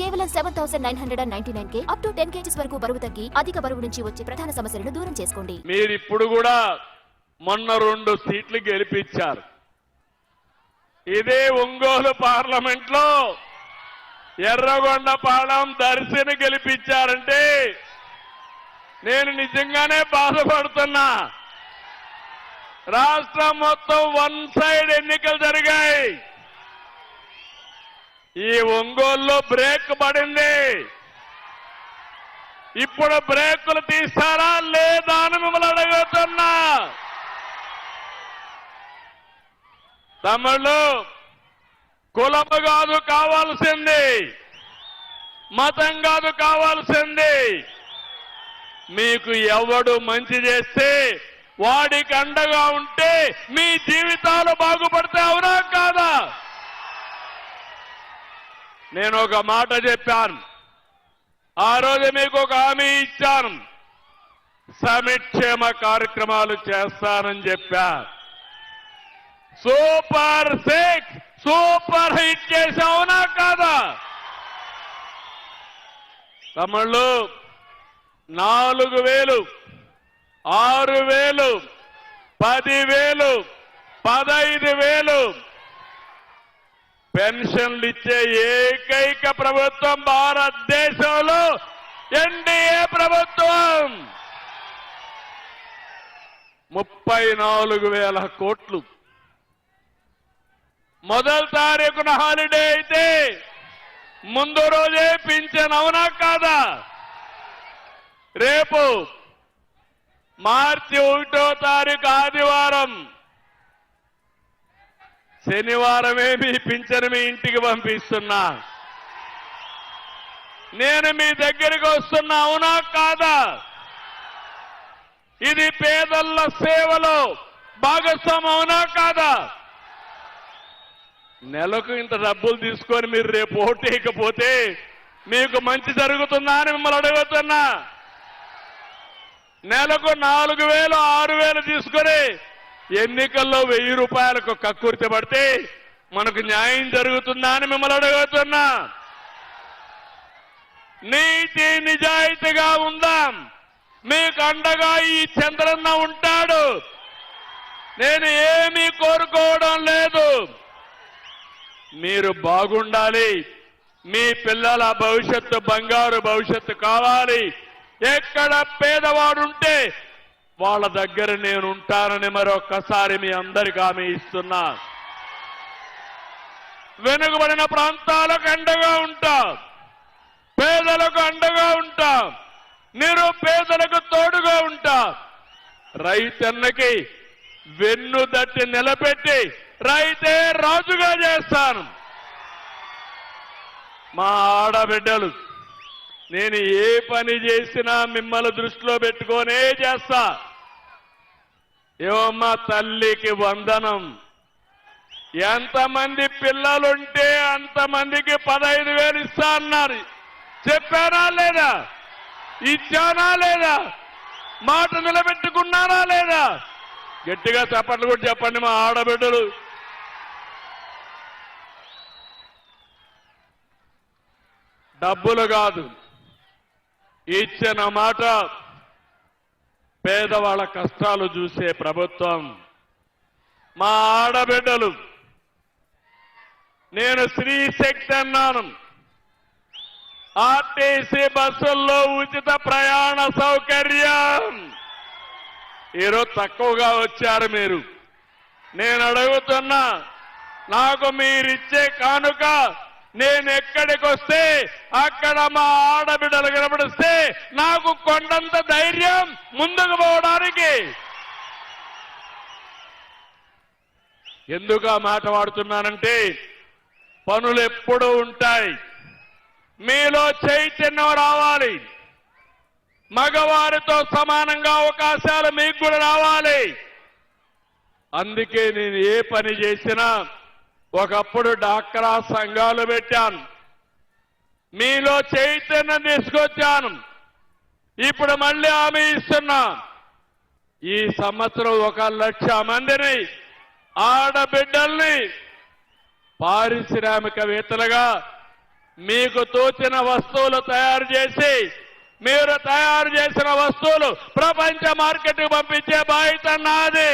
కేవలం 7,999 up to 10 kgs వరకు బరువు తగ్గి అధిక బరువు నుంచి వచ్చే ప్రధాన సమస్యలను దూరం చేసుకోండి. మీరు ఇప్పుడు కూడా మొన్న 2 సీట్లు గెలిపించారు. ఇదే ఒంగోలు పార్లమెంట్ లో ఎర్రగొండపాలెం దర్శిని గెలిపించారంటే నేను నిజంగానే బాధపడుతున్నా. రాష్ట్రం మొత్తం వన్ సైడ్ ఎన్నికలు జరిగాయి. ఈ ఒంగోలులో బ్రేక్ పడింది. ఇప్పుడు బ్రేకులు తీస్తారా లేదా అని మిమ్మల్ని అడుగుతున్నా. తమిళు కులము కాదు కావాల్సింది, మతం కాదు కావాల్సింది. మీకు ఎవడు మంచి చేస్తే వాడికి అండగా ఉంటే మీ జీవితాలు బాగుపడితే అవునా కాదా? నేను ఒక మాట చెప్పాను. ఆ రోజు మీకు ఒక హామీ ఇచ్చాను. సంక్షేమ కార్యక్రమాలు చేస్తానని చెప్పా. సూపర్ 6 సూపర్ హిట్ చేశావునా కాదా? తమిళు 4,000, 6,000, 10,000, 15,000 పెన్షన్లు ఇచ్చే ఏకైక ప్రభుత్వం భారతదేశంలో ఎన్డీఏ ప్రభుత్వం. 34,000 కోట్లు. మొదటి తారీఖున హాలిడే అయితే ముందు రోజే పింఛన్ అవునా కాదా? రేపు మార్చి 1వ తారీఖు ఆదివారం, శనివారమే మీ పింఛను మీ ఇంటికి పంపిస్తున్నా. నేను మీ దగ్గరికి వస్తున్నా అవునా కాదా? ఇది పేదల సేవలో భాగస్వామ్యం అవునా కాదా? నెలకు ఇంత డబ్బులు తీసుకొని మీరు రేపు ఓటేయకపోతే మీకు మంచి జరుగుతుందా అని మిమ్మల్ని అడుగుతున్నా. నెలకు 4,000, 6,000 తీసుకొని ఎన్నికల్లో 1,000 రూపాయలకు కక్కుర్తి పడితే మనకు న్యాయం జరుగుతుందా అని మిమ్మల్ని అడుగుతున్నా. నీతి నిజాయితీగా ఉందాం. మీకు అండగా ఈ చంద్రన్న ఉంటాడు. నేను ఏమీ కోరుకోవడం లేదు. మీరు బాగుండాలి. మీ పిల్లల భవిష్యత్తు బంగారు భవిష్యత్తు కావాలి. ఎక్కడ పేదవాడుంటే వాళ్ళ దగ్గర నేను ఉంటానని మరొక్కసారి మీ అందరికీ హామీ ఇస్తున్నా. వెనుకబడిన ప్రాంతాలకు అండగా ఉంటా, పేదలకు అండగా ఉంటా, నిరుపేదలకు తోడుగా ఉంటా. రైతన్నకి వెన్ను దట్టి నిలబెట్టి రైతే రాజుగా చేస్తాను. మా ఆడబిడ్డలు నేను ఏ పని చేసినా మిమ్మల్ని దృష్టిలో పెట్టుకోనే చేస్తా. ఏమమ్మా తల్లికి వందనం. ఎంతమంది పిల్లలుంటే అంతమందికి 15,000 ఇస్తా అన్నారు. చెప్పానా లేదా? ఇచ్చానా లేదా? మాట నిలబెట్టుకున్నారా లేదా? గట్టిగా చప్పట్లు కూడా చెప్పండి మా ఆడబిడ్డలు. డబ్బులు కాదు, ఇచ్చిన మాట పేదవాళ్ళ కష్టాలు చూసే ప్రభుత్వం మా ఆడబిడ్డలు. నేను స్త్రీ శక్తి అన్నాను. ఆర్టీసీ బస్సుల్లో ఉచిత ప్రయాణ సౌకర్యం. ఈరోజు తక్కువగా వచ్చారు మీరు. నేను అడుగుతున్నా, నాకు మీరిచ్చే కానుక నేను ఎక్కడికి వస్తే అక్కడ మా ఆడబిడ్డలు కనబడిస్తే నాకు కొండంత ధైర్యం ముందుకు పోవడానికి. ఎందుకు ఆ మాట వాడుతున్నానంటే పనులు ఎప్పుడూ ఉంటాయి. మీలో చైతన్యం రావాలి. మగవారితో సమానంగా అవకాశాలు మీకు కూడా రావాలి. అందుకే నేను ఏ పని చేసినా ఒకప్పుడు డాక్రా సంఘాలు పెట్టాను. మీలో చైతన్యం తీసుకొచ్చాను. ఇప్పుడు మళ్ళీ హామీ ఇస్తున్నా. ఈ సంవత్సరం 1,00,000 మందిని ఆడబిడ్డల్ని పారిశ్రామికవేత్తలుగా మీకు తోచిన వస్తువులు తయారు చేసి మీరు తయారు చేసిన వస్తువులు ప్రపంచ మార్కెట్కు పంపించే బాధ్యత నాది.